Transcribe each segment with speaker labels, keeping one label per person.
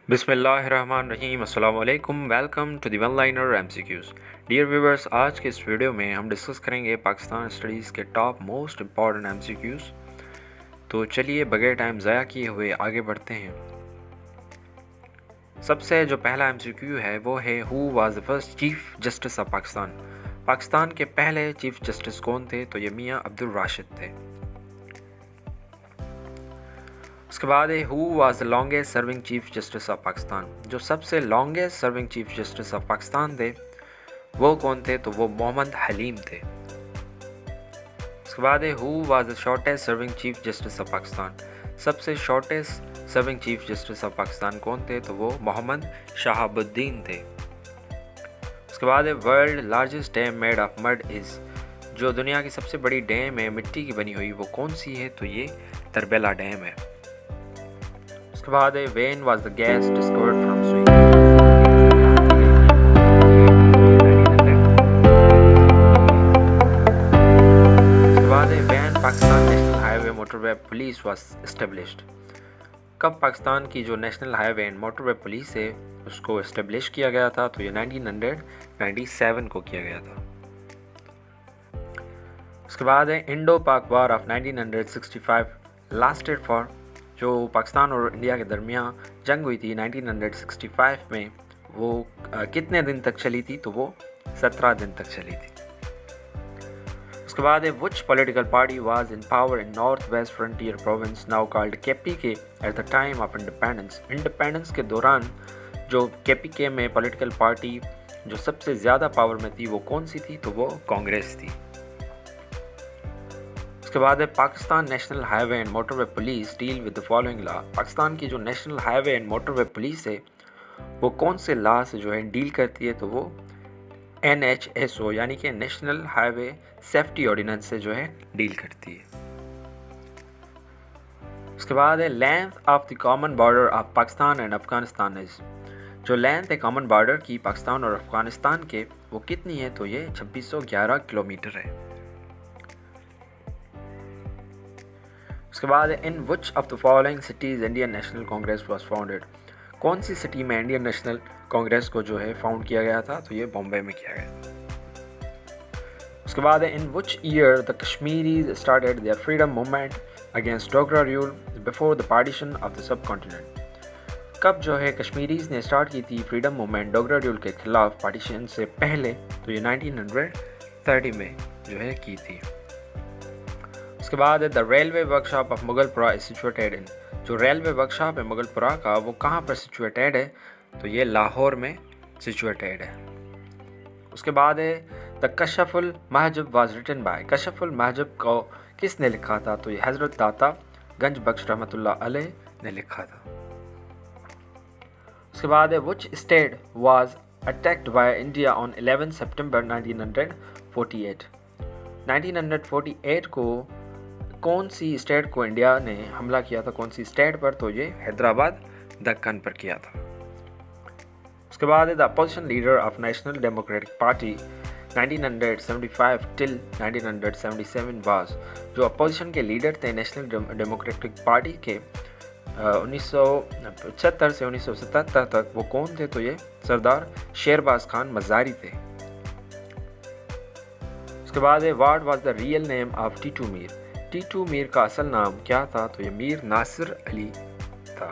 Speaker 1: बिस्मिल्लाहिर्रहमानिर्रहीम अस्सलाम वालेकुम। Welcome to the one liner MCQs. Dear viewers, आज के इस वीडियो में हम डिस्कस करेंगे पाकिस्तान स्टडीज़ के टॉप मोस्ट इम्पॉर्टेंट एमसीक्यूज़। तो चलिए बगैर टाइम ज़ाया किए हुए आगे बढ़ते हैं। सबसे जो पहला एमसीक्यू है वो है who was the first chief justice of Pakistan. Pakistan के पहले चीफ जस्टिस कौन थे? तो ये मियाँ अब्दुल राशिद थे। उसके बाद है who was the longest serving chief justice of Pakistan. जो सबसे longest serving chief justice of Pakistan थे वो कौन थे? तो वो मोहम्मद हलीम थे। उसके बाद है who was the shortest serving chief justice of Pakistan. सबसे shortest serving chief justice of Pakistan कौन थे? तो वो मोहम्मद शहाबुद्दीन थे। उसके बाद है world largest dam made of mud is. जो दुनिया की सबसे बड़ी डैम है मिट्टी की बनी हुई वो कौन सी है? तो ये तरबेला डैम है। उसके बाद है when was the gas discovered from Sweden. उसके बाद है when Pakistan national highway motorway police was established. कब पाकिस्तान की जो national highway and motorway police है उसको एस्टेब्लिश किया गया था? तो ये 1997 को किया गया था। उसके बाद है इंडो पाक वार ऑफ 1965 लास्टेड फॉर। जो पाकिस्तान और इंडिया के दरमियान जंग हुई थी 1965 में वो कितने दिन तक चली थी? तो वो 17 दिन तक चली थी। उसके बाद है विच political party was in power in north west frontier province now called KPK eight the time of independence. Independence के दौरान जो केपीके में पॉलिटिकल पार्टी जो सबसे ज़्यादा पावर में थी वो कौन सी थी? तो वो कांग्रेस थी। उसके बाद है Pakistan national highway and motorway police deal with the following law. Pakistan की जो national highway and motorway police है वो कौन से लॉ से जो है डील करती है? तो वो NHSO यानी कि नेशनल हाईवे सेफ्टी ऑर्डिनेंस से जो है डील करती है। उसके बाद है length of the common border of Pakistan and Afghanistan is. जो लेंथ है कॉमन बॉर्डर की पाकिस्तान और अफगानिस्तान के वो कितनी है? तो ये 2611 किलोमीटर है। उसके बाद in which of the following cities Indian National Congress was founded. कौन सी सिटी में इंडियन नेशनल कांग्रेस को जो है फाउंड किया गया था? तो ये बॉम्बे में किया गया। उसके बाद in which year the Kashmiris started their freedom movement against Dogra rule before the partition of the subcontinent. कब जो है कश्मीरीज ने स्टार्ट की थी फ्रीडम मूवमेंट डोगरा रूल के खिलाफ पार्टीशन से पहले? तो ये 1930 में जो है की थी। उसके बाद the railway workshop of Mughalpura is situated in. जो रेलवे वर्कशॉप है मुगलपुरा का वो कहाँ पर सिचुएटेड है? तो ये लाहौर में सिचुएटेड है। उसके बाद है the Kashf ul Mahjub was written by. Kashf ul Mahjub को किसने लिखा था? तो ये हज़रत दाता गंज बख्श रहमतुल्लाह अलैह ने लिखा था। उसके बाद है which state was attacked by India on 11 सितंबर 1948। 1948 को कौन सी स्टेट को इंडिया ने हमला किया था? कौन सी स्टेट पर? तो ये हैदराबाद दक्कन पर किया था। उसके बाद the opposition leader of national democratic party 1975 till 1977 was. जो अपोजिशन के लीडर थे नेशनल डेमोक्रेटिक पार्टी के 1975 से 1977 तक वो कौन थे? तो ये सरदार शेरबाज खान मज़ारी थे। उसके बाद है what was the real name of Titu Mir. Titu Mir का असल नाम क्या था? तो ये मीर नासिर अली था।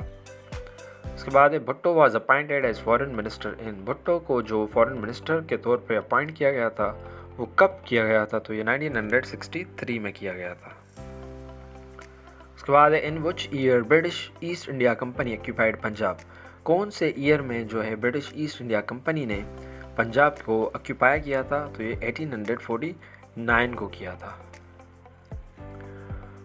Speaker 1: उसके बाद है Bhutto was appointed as foreign minister in. Bhutto को जो फॉरेन मिनिस्टर के तौर पे अपॉइंट किया गया था वो कब किया गया था? तो ये 1963 में किया गया था। उसके बाद है in which year British East India Company occupied Punjab. कौन से ईयर में जो है ब्रिटिश ईस्ट इंडिया कंपनी ने पंजाब को ऑक्यूपाई किया था? तो ये 1849 को किया था।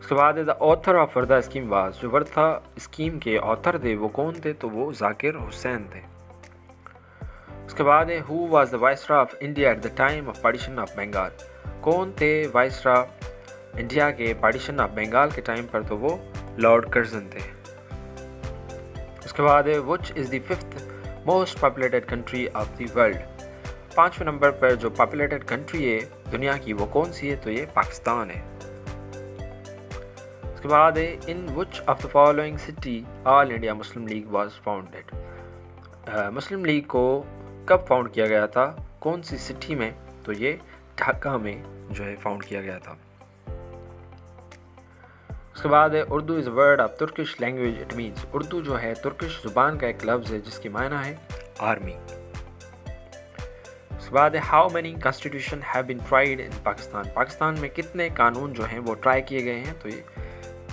Speaker 1: उसके बाद the author of Wardha scheme was. जो वर्धा स्कीम के ऑथर थे वो कौन थे? तो वो जाकिर हुसैन थे। उसके बाद है who was the viceroy of India at the time of partition of Bengal. कौन थे वाइसरॉय इंडिया के पार्टीशन ऑफ बंगाल के टाइम पर? तो वो लॉर्ड कर्जन थे। उसके बाद है which is the fifth most populated country of the world. 5वें नंबर पर जो पॉपुलेटेड कंट्री है दुनिया की वो कौन सी है? तो ये पाकिस्तान है। उसके बाद है in which of the following city All India Muslim League was founded. Muslim League को कब फाउंड किया गया था, कौन सी सिटी में, तो ये ढाका में जो है फाउंड किया गया था। उसके बाद है Urdu is word of Turkish language, it means Urdu जो है तुर्किश ज़ुबान का एक लफ्ज़ है जिसकी मायना है आर्मी। उसके बाद है how many constitution have been tried in Pakistan, Pakistan में कितने कानून जो हैं वो ट्राई किए गए हैं, तो ये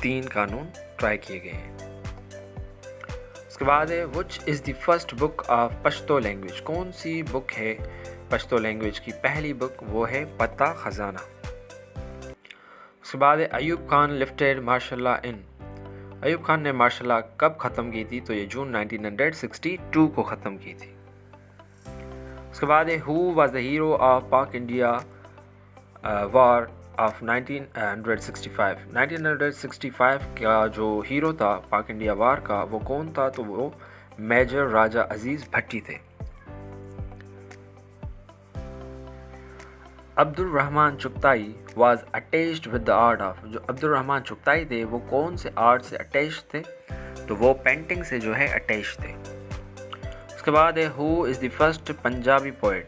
Speaker 1: 3 कानून ट्राई किए गए हैं। उसके बाद है which is the first book of Pashto language, कौन सी बुक है पश्तो लैंग्वेज की पहली बुक, वो है पता ख़जाना। उसके बाद है Ayub Khan lifted martial law in, Ayub Khan ने मार्शल लॉ कब ख़त्म की थी, तो ये जून 1962 को ख़त्म की थी। उसके बाद है who was the hero of पाक इंडिया वार ऑफ 1965, 1965 का जो हीरो था पाक इंडिया वार का वो कौन था, तो वो मेजर राजा अजीज़ भट्टी थे। Abdul Rahman Chughtai was attached with the art of, जो अब्दुल रहमान चुगताई थे वो कौन से आर्ट से अटैच थे, तो वो पेंटिंग से जो है अटैच थे। उसके बाद है who is the first Punjabi poet,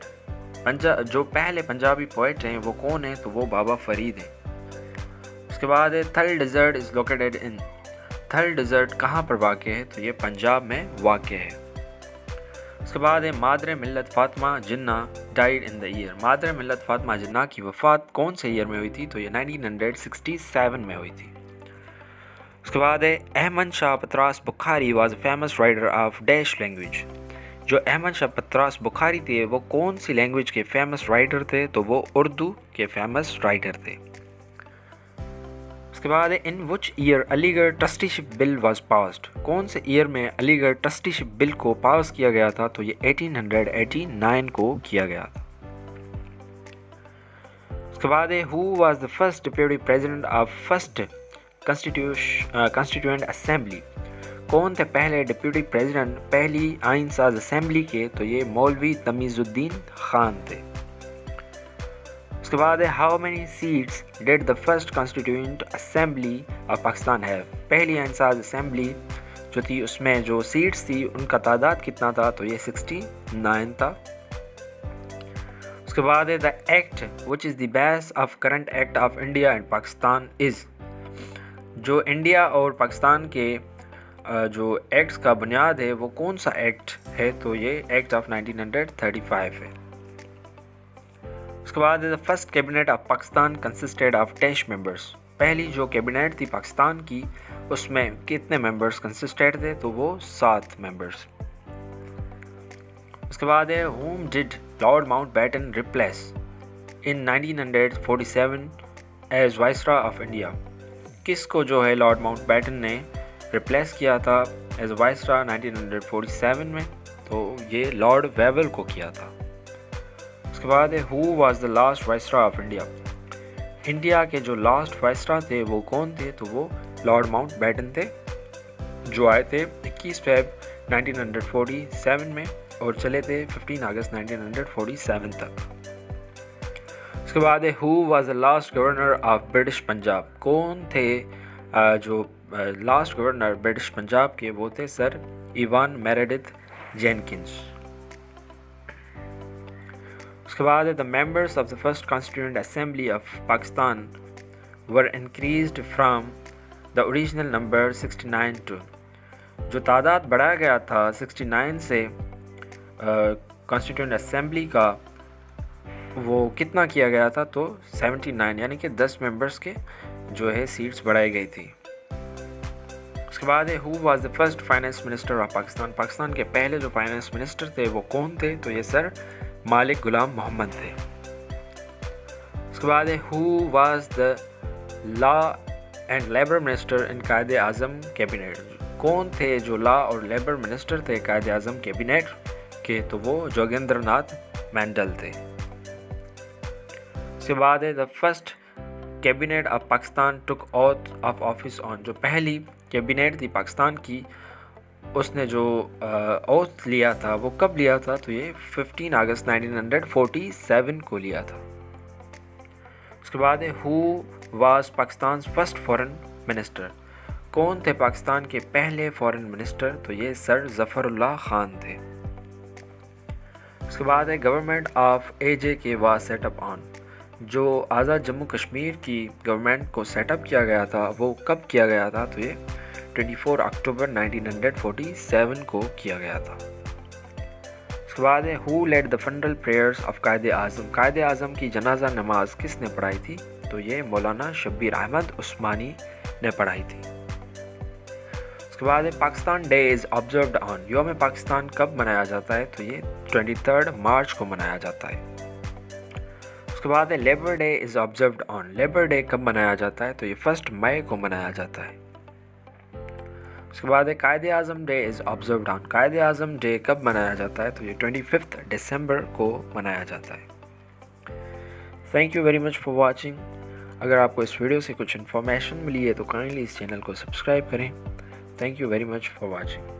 Speaker 1: जो पहले पंजाबी पोइट हैं वो कौन है, तो वो बाबा फरीद हैं। उसके बाद है थल डिज़र्ट इज़ लोकेटेड इन, थल डिज़र्ट कहाँ पर वाक़ है, तो ये पंजाब में वाक़ है। उसके बाद है मादर मिल्लत फ़ातिमा जिन्ना डाइड इन द ईयर, मादर मिल्लत फ़ातिमा जिन्ना की वफ़ात कौन से ईयर में हुई थी, तो ये 1967 में हुई थी। उसके बाद है Ahmad Shah Patras Bokhari was famous writer of dash language, जो अहमद शाह पतरास बुखारी थे वो कौन सी लैंग्वेज के फेमस राइटर थे, तो वो उर्दू के फेमस राइटर थे। उसके बाद है in which year Aligarh trusteeship bill was passed, कौन से ईयर में अलीगढ़ ट्रस्टीशिप बिल को पास किया गया था, तो ये 1889 को किया गया था। उसके बाद है who was the first deputy president of first constituent assembly, कौन थे पहले डिप्यूटी प्रेसिडेंट पहली आइन साज असेंबली के, तो ये मौलवी तमीज़ुद्दीन खान थे। उसके बाद है how many seats did the first constituent assembly of Pakistan have, पहली आइन साज असेंबली जो थी उसमें जो सीट्स थी उनका तादाद कितना था, तो ये 69 था। उसके बाद है the act which is the base of current act of India and Pakistan is, जो इंडिया और पाकिस्तान के जो एक्ट्स का बुनियाद है वो कौन सा एक्ट है, तो ये एक्ट ऑफ 1935 है। उसके बाद the first cabinet of Pakistan consisted of dash members, पहली जो कैबिनेट थी पाकिस्तान की उसमें कितने मेंबर्स कंसिस्टेड थे, तो वो 7 मेंबर्स। उसके बाद है whom did Lord Mountbatten replace in 1947 as viceroy of India, किसको जो है लॉर्ड माउंटबेटन ने रिप्लेस किया था एज वाइसरॉय 1947 में, तो ये लॉर्ड वेवल को किया था। उसके बाद है who was the last viceroy of India, India के जो लास्ट वाइसरॉय थे वो कौन थे, तो वो लॉर्ड माउंटबेटन थे जो आए थे 21 फरवरी 1947 में और चले थे 15 अगस्त 1947 तक। उसके बाद है who was the last governor of British Punjab, कौन थे जो लास्ट गवर्नर ब्रिटिश पंजाब के, वो थे सर इवान मेरेडिथ जेनकिंस। उसके बाद है the members of the first constituent assembly of Pakistan were increased from the original number 69 to, जो तादाद बढ़ाया गया था 69 से कॉन्स्टिट्यूएंट असेंबली का, वो कितना किया गया था, तो 79, यानी कि 10 मेंबर्स के जो है सीट्स बढ़ाई गई थी। उसके बाद है who was the first finance minister of Pakistan, Pakistan के पहले जो फाइनेंस मिनिस्टर थे वो कौन थे, तो ये सर मालिक गुलाम मोहम्मद थे। उसके बाद है who was the law and labour minister in कायदे आज़म कैबिनेट, कौन थे जो लॉ और लेबर मिनिस्टर थे कायदे आज़म कैबिनेट के, तो वो जोगेंद्र नाथ मैंडल थे। उसके बाद है the first cabinet of Pakistan took auth of office on, जो पहली कैबिनेट थी पाकिस्तान की उसने जो ओथ लिया था वो कब लिया था, तो ये 15 अगस्त 1947 को लिया था। उसके बाद है who was Pakistan first foreign minister, कौन थे पाकिस्तान के पहले फॉरेन मिनिस्टर, तो ये सर ज़फ़रुल्लाह खान थे। उसके बाद है government of AJK was setup on. जो आज़ाद जम्मू कश्मीर की गवर्नमेंट को सेटअप किया गया था वो कब किया गया था, तो ये 24 अक्टूबर 1947 को किया गया था। उसके बाद है who led the funeral prayers of Quaid-e-Azam. कायदे आज़म की जनाजा नमाज किसने पढ़ाई थी, तो ये मौलाना शब्बीर अहमद उस्मानी ने पढ़ाई थी। उसके बाद है Pakistan day is observed on. यौम पाकिस्तान कब मनाया जाता है, तो ये 23 मार्च को मनाया जाता है। उसके बाद है labour day is observed on. Labour day कब मनाया जाता है, तो ये 1 मई को मनाया जाता है। उसके बाद है कायदे आज़म डे इज़ ऑब्जर्व्ड ऑन। कायदे आज़म डे कब मनाया जाता है, तो ये 25 दिसंबर को मनाया जाता है। Thank you very much for watching. अगर आपको इस वीडियो से कुछ इन्फॉर्मेशन मिली है तो काइंडली इस चैनल को सब्सक्राइब करें। Thank you very much for watching.